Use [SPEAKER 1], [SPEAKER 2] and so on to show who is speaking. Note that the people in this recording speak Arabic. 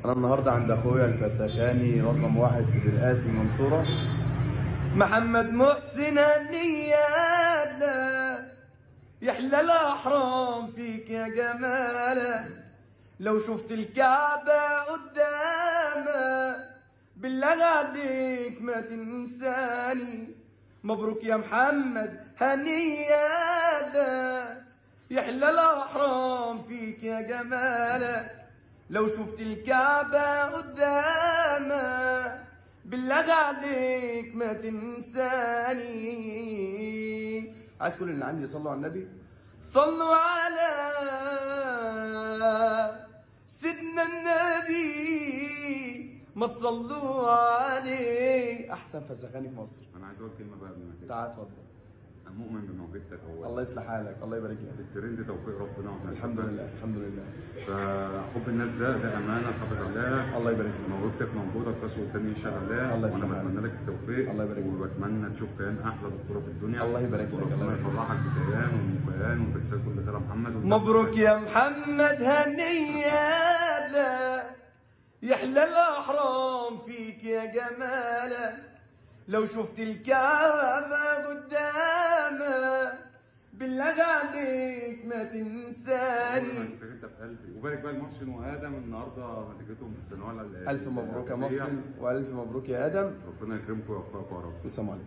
[SPEAKER 1] انا النهارده عند اخويا الفسخاني رقم 1 في بالقاسي المنصوره، محمد محسن النيادة. يحلى الاحرام فيك يا جماله، لو شفت الكعبه قدامك بالله عليك ما تنساني. مبروك يا محمد هنيادة، يحلى الاحرام فيك يا جمالك، لو شفت الكعبة قدامك بالله عليك ما تنساني. عايز كل اللي عندي يصلوا على النبي، صلوا على سيدنا النبي، ما تصلوا عليه. احسن فسخاني في مصر.
[SPEAKER 2] انا عايز اقول كلمه بقى قبل ما كده.
[SPEAKER 1] تعال اتفضل.
[SPEAKER 2] انا مؤمن بموهبتك اولا.
[SPEAKER 1] الله يصلح حالك، الله يبارك لك.
[SPEAKER 2] الترند توفيق ربنا وإحنا
[SPEAKER 1] الحمد لله الحمد لله.
[SPEAKER 2] فحب الناس ده امانه تحافظ عليها.
[SPEAKER 1] الله يبارك لك.
[SPEAKER 2] موهبتك موجوده بس قدامي شغاله.
[SPEAKER 1] الله يصلح
[SPEAKER 2] وانا
[SPEAKER 1] حالك.
[SPEAKER 2] بتمنى لك التوفيق.
[SPEAKER 1] الله يبارك لك.
[SPEAKER 2] وبتمنى تشوف كيان احلى دكتوره في الدنيا.
[SPEAKER 1] الله يبارك لك.
[SPEAKER 2] وربنا يفرحك بكيان وكيان وتكسب كل خير يا محمد.
[SPEAKER 1] مبروك يا محمد هنيادة، يحلى الاحرام فيك يا جمالك، لو شفت الكعبة قدامك بالله عليك ما تنساني.
[SPEAKER 2] انت في قلبي. وبارك بقى لمحسن وادم النهارده نتيجتهم في الثانويه.
[SPEAKER 1] الف مبروك يا محسن والف مبروك يا ادم.
[SPEAKER 2] ربنا يكرمكم ويوفقكم يا رب.
[SPEAKER 1] السلام عليكم.